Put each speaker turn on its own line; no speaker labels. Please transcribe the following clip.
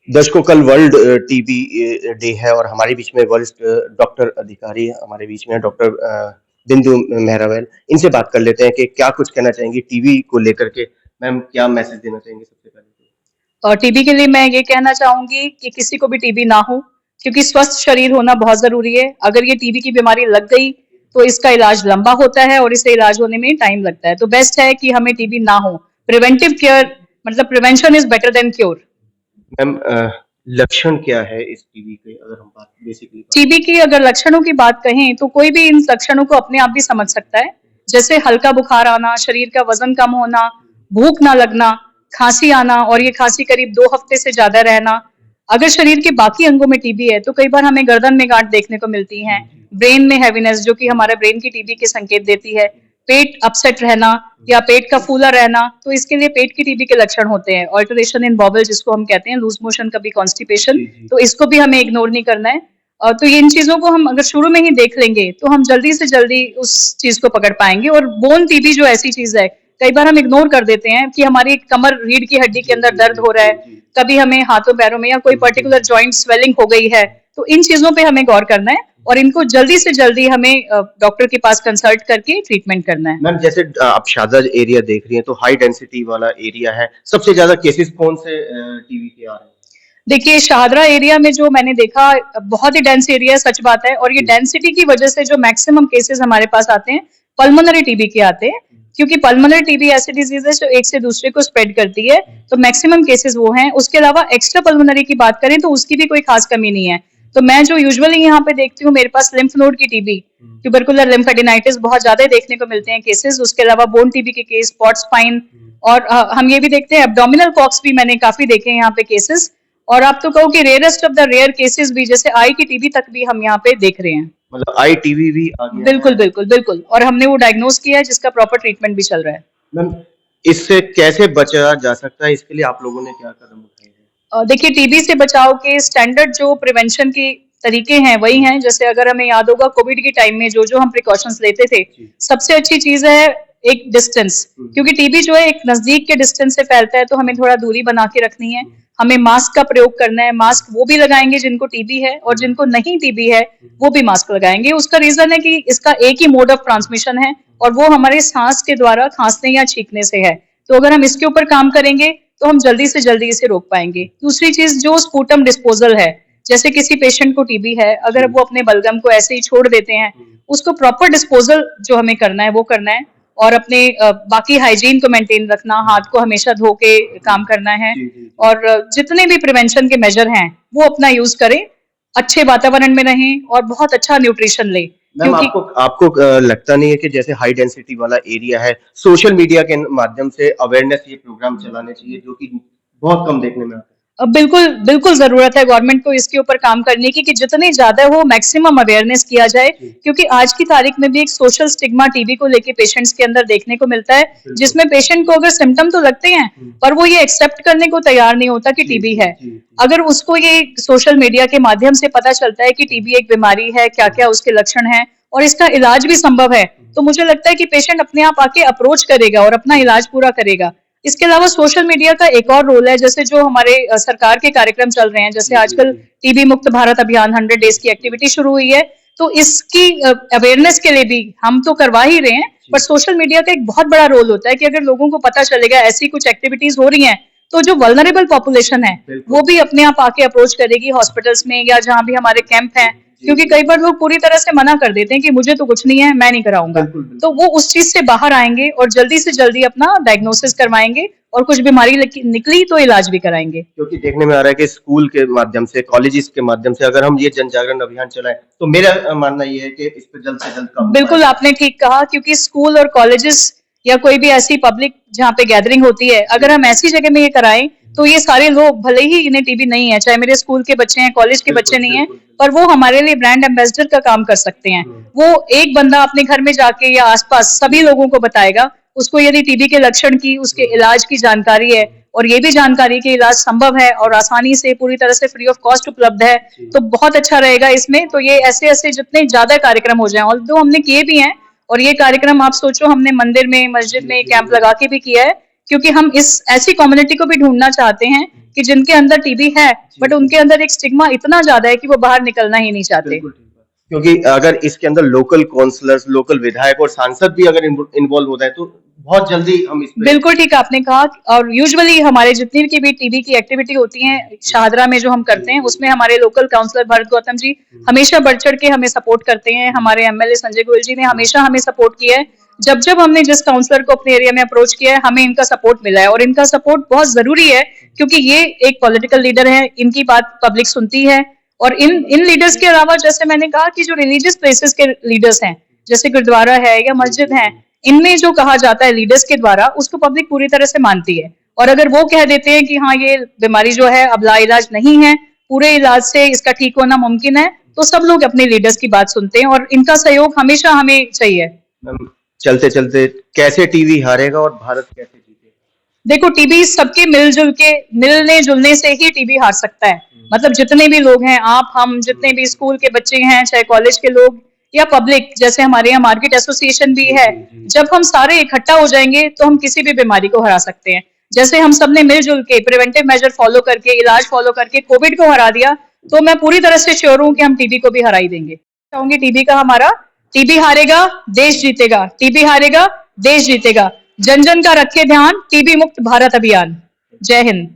दर्शकों, कल world TB day है और हमारे बीच में वरिष्ठ डॉक्टर अधिकारी हमारे बीच में है, डॉक्टर बिंदु मेहरावेल। इनसे बात कर लेते हैं कि क्या कुछ कहना चाहेंगी टीबी को लेकर के। मैम, क्या मैसेज देना चाहेंगे सबसे पहले तो?
और टीबी के लिए मैं ये कहना चाहूंगी कि किसी को भी टीबी ना हो, क्योंकि स्वस्थ शरीर होना बहुत जरूरी है। अगर ये टीबी की बीमारी लग गई तो इसका इलाज लंबा होता है और इसे इलाज होने में टाइम लगता है। तो बेस्ट है कि हमें टीबी ना हो। प्रिवेंटिव केयर, मतलब prevention is better than cure.
Ma'am, लक्षण क्या है इस टीबी के, अगर हम बात बेसिकली बात
टीबी की अगर लक्षणों की बात कहें तो कोई भी इन लक्षणों को अपने आप भी समझ सकता है। जैसे हल्का बुखार आना, शरीर का वजन कम होना, भूख ना लगना, खांसी आना और ये खांसी करीब 2 हफ्ते से ज्यादा रहना। अगर शरीर के बाकी अंगों में टीबी है तो कई बार हमें गर्दन में गांठ देखने को मिलती हैं, ब्रेन में हैवीनेस जो कि हमारा ब्रेन की टीबी के संकेत देती है, पेट अपसेट रहना या पेट का फूला रहना, तो इसके लिए पेट की टीबी के लक्षण होते हैं। ऑल्टरेशन इन बॉवल जिसको हम कहते हैं, लूज मोशन, कभी कॉन्स्टिपेशन, तो इसको भी हमें इग्नोर नहीं करना है। तो इन चीजों को हम अगर शुरू में ही देख लेंगे तो हम जल्दी से जल्दी उस चीज को पकड़ पाएंगे। और बोन टीबी जो ऐसी चीज है, कई बार हम इग्नोर कर देते हैं कि हमारी कमर, रीढ़ की हड्डी के अंदर दर्द हो रहा है, कभी हमें हाथों पैरों में या कोई पर्टिकुलर जॉइंट स्वेलिंग हो गई है। तो इन चीजों पे हमें गौर करना है और इनको जल्दी से जल्दी हमें डॉक्टर के पास कंसल्ट करके ट्रीटमेंट करना है।
मैम, जैसे आप शारजा एरिया देख रही हैं तो हाई डेंसिटी वाला एरिया है, सबसे ज्यादा केसेस कौन से टीबी के आ रहे हैं?
देखिए, शाहदरा एरिया में जो मैंने देखा, बहुत ही डेंस एरिया है, सच बात है। और ये डेंसिटी की वजह से जो मैक्सिमम केसेस हमारे पास आते हैं, पल्मोनरी टीबी के आते हैं, क्योंकि पल्मोनरी टीबी ऐसी डिजीज है जो एक से दूसरे को स्प्रेड करती है। तो मैक्सिमम केसेस वो हैं। उसके अलावा एक्स्ट्रा पल्मोनरी की बात करें तो उसकी भी कोई खास कमी नहीं है। तो मैं जो यूजुअली यहाँ पे देखती हूँ, मेरे पास लिम्फ नोड की टीबी, ट्यूबरकुलर लिम्फेडिनाइटिस बहुत ज्यादा देखने को मिलते हैं केसेस। उसके अलावा बोन टीबी के केस, स्पॉट स्पाइन, और हम ये भी देखते हैं एब्डोमिनल कॉक्स भी मैंने काफी देखे हैं यहाँ पे केसेस। और आप तो कहो कि rarest of the rare cases भी, जैसे आई की टीबी तक भी हम यहाँ पे देख रहे हैं।
मतलब आई टीबी भी आ गया
बिल्कुल
है?
बिल्कुल बिल्कुल, और हमने वो डायग्नोज किया है जिसका प्रॉपर ट्रीटमेंट भी चल रहा है।
मैम, इससे कैसे बचा जा सकता है, इसके लिए आप लोगों ने क्या कदम उठाए हैं?
देखिए, टीबी से बचाव के स्टैंडर्ड जो प्रिवेंशन के तरीके हैं वही हैं। जैसे अगर हमें याद होगा, कोविड के टाइम में जो जो हम प्रिकॉशंस लेते थे, सबसे अच्छी चीज है एक डिस्टेंस, क्योंकि टीबी जो है एक नजदीक के डिस्टेंस से फैलता है, तो हमें थोड़ा दूरी बना के रखनी है। हमें मास्क का प्रयोग करना है। मास्क वो भी लगाएंगे जिनको टीबी है, और जिनको नहीं टीबी है वो भी मास्क लगाएंगे। उसका रीजन है कि इसका एक ही मोड ऑफ ट्रांसमिशन है, और वो हमारे सांस के द्वारा खांसने या छींकने से है। तो अगर हम इसके ऊपर काम करेंगे तो हम जल्दी से जल्दी इसे रोक पाएंगे। दूसरी चीज जो स्पूटम डिस्पोजल है, जैसे किसी पेशेंट को टीबी है, अगर वो अपने बलगम को ऐसे ही छोड़ देते हैं, उसको प्रॉपर डिस्पोजल जो हमें करना है वो करना है। और अपने बाकी हाइजीन को मेंटेन रखना, हाथ को हमेशा धो के काम करना है। और जितने भी प्रिवेंशन के मेजर हैं वो अपना यूज करें, अच्छे वातावरण में रहें और बहुत अच्छा न्यूट्रिशन लें।
मैम,
क्योंकि
आपको आपको लगता नहीं है कि जैसे हाई डेंसिटी वाला एरिया है, सोशल मीडिया के माध्यम से अवेयरनेस ये प्रोग्राम चलाने चाहिए, जो कि बहुत कम देखने में आता है?
बिल्कुल बिल्कुल जरूरत है गवर्नमेंट को इसके ऊपर काम करने की, कि जितनी ज्यादा हो मैक्सिमम अवेयरनेस किया जाए। क्योंकि आज की तारीख में भी एक सोशल स्टिग्मा टीबी को लेके पेशेंट्स के अंदर देखने को मिलता है, जिसमें पेशेंट को अगर सिम्टम तो लगते हैं पर वो ये एक्सेप्ट करने को तैयार नहीं होता कि टीबी है। अगर उसको ये सोशल मीडिया के माध्यम से पता चलता है कि टीबी एक बीमारी है, क्या क्या उसके लक्षण हैं और इसका इलाज भी संभव है, तो मुझे लगता है कि पेशेंट अपने आप आके अप्रोच करेगा और अपना इलाज पूरा करेगा। इसके अलावा सोशल मीडिया का एक और रोल है, जैसे जो हमारे सरकार के कार्यक्रम चल रहे हैं, जैसे आजकल टीबी मुक्त भारत अभियान 100 डेज की एक्टिविटी शुरू हुई है। तो इसकी अवेयरनेस के लिए भी हम तो करवा ही रहे हैं, पर सोशल मीडिया का एक बहुत बड़ा रोल होता है कि अगर लोगों को पता चलेगा ऐसी कुछ एक्टिविटीज हो रही हैं, तो जो वल्नरेबल पॉपुलेशन है वो भी अपने आप आके अप्रोच करेगी हॉस्पिटल्स में या जहां भी हमारे कैंप हैं। क्योंकि कई बार लोग पूरी तरह से मना कर देते हैं कि मुझे तो कुछ नहीं है, मैं नहीं कराऊंगा। तो वो उस चीज से बाहर आएंगे और जल्दी से जल्दी अपना डायग्नोसिस करवाएंगे, और कुछ बीमारी निकली तो इलाज भी कराएंगे।
क्योंकि देखने में आ रहा है कि स्कूल के माध्यम से, कॉलेजेस के माध्यम से अगर हम ये जन जागरण अभियान चलाएं, तो मेरा मानना ये है कि इस पर जल्द से जल्द काम
बिल्कुल आपने ठीक कहा, क्योंकि स्कूल और कॉलेजेस या कोई भी ऐसी पब्लिक जहाँ पे गैदरिंग होती है, अगर हम ऐसी जगह में ये कराएं तो ये सारे लोग, भले ही इन्हें टीबी नहीं है, चाहे मेरे स्कूल के बच्चे हैं, कॉलेज के बच्चे नहीं है, पर वो हमारे लिए ब्रांड एम्बेसडर का काम कर सकते हैं। वो एक बंदा अपने घर में जाके या आसपास सभी लोगों को बताएगा, उसको यदि टीबी के लक्षण की, उसके इलाज की जानकारी है, और ये भी जानकारी कि इलाज संभव है और आसानी से पूरी तरह से फ्री ऑफ कॉस्ट उपलब्ध है, तो बहुत अच्छा रहेगा इसमें। तो ये ऐसे ऐसे जितने ज्यादा कार्यक्रम हो जाएं, ऑल्दो हमने किए भी हैं, और ये कार्यक्रम आप सोचो हमने मंदिर में, मस्जिद में कैंप लगा के भी किया है, क्योंकि हम इस ऐसी कम्युनिटी को भी ढूंढना चाहते हैं कि जिनके अंदर टीबी है बट उनके अंदर एक स्टिग्मा इतना ज्यादा है कि वो बाहर निकलना ही नहीं चाहते।
क्योंकि अगर इसके अंदर लोकल काउंसलर्स, लोकल विधायक और सांसद भी अगर इन्वॉल्व होता है तो बहुत जल्दी हम इसमें।
बिल्कुल ठीक आपने कहा। और यूजुअली हमारे जितनी की भी टीबी की एक्टिविटी होती है शाहदरा में जो हम करते हैं उसमें हमारे लोकल काउंसलर भरत गौतम जी हमेशा बढ़ चढ़ के हमें सपोर्ट करते हैं। हमारे एमएलए संजय गोयल जी ने हमेशा हमें सपोर्ट किया है। जब जब हमने जिस काउंसलर को अपने एरिया में अप्रोच किया है हमें इनका सपोर्ट मिला है और इनका सपोर्ट बहुत जरूरी है क्योंकि ये एक पॉलिटिकल लीडर है, इनकी बात पब्लिक सुनती है। और इन लीडर्स के अलावा जैसे मैंने कहा कि जो रिलीजियस प्लेसेस के लीडर्स हैं जैसे गुरुद्वारा है या मस्जिद है, इनमें जो कहा जाता है लीडर्स के द्वारा उसको पब्लिक पूरी तरह से मानती है। और अगर वो कह देते हैं कि हाँ ये बीमारी जो है अब लाइलाज नहीं है, पूरे इलाज से इसका ठीक होना मुमकिन है, तो सब लोग अपने लीडर्स की बात सुनते हैं और इनका सहयोग हमेशा हमें चाहिए।
चलते चलते कैसे टीबी हारेगा और भारत कैसे जीतेगा?
देखो टीबी सबके मिलजुल के मिलने जुलने से ही टीबी हार सकता है। मतलब जितने भी लोग हैं, आप हम जितने भी स्कूल के बच्चे हैं, चाहे कॉलेज के लोग या पब्लिक, जैसे हमारे यहाँ मार्केट एसोसिएशन भी है, जब हम सारे इकट्ठा हो जाएंगे तो हम किसी भी बीमारी को हरा सकते हैं। जैसे हम सबने मिलजुल के प्रिवेंटिव मेजर फॉलो करके, इलाज फॉलो करके कोविड को हरा दिया, तो मैं पूरी तरह से श्योर हूं कि हम टीबी को भी हरा ही देंगे। चाहूंगी टीबी का हमारा, टीबी हारेगा देश जीतेगा, टीबी हारेगा देश जीतेगा। जन जन का रखे ध्यान, टीबी मुक्त भारत अभियान। जय हिंद।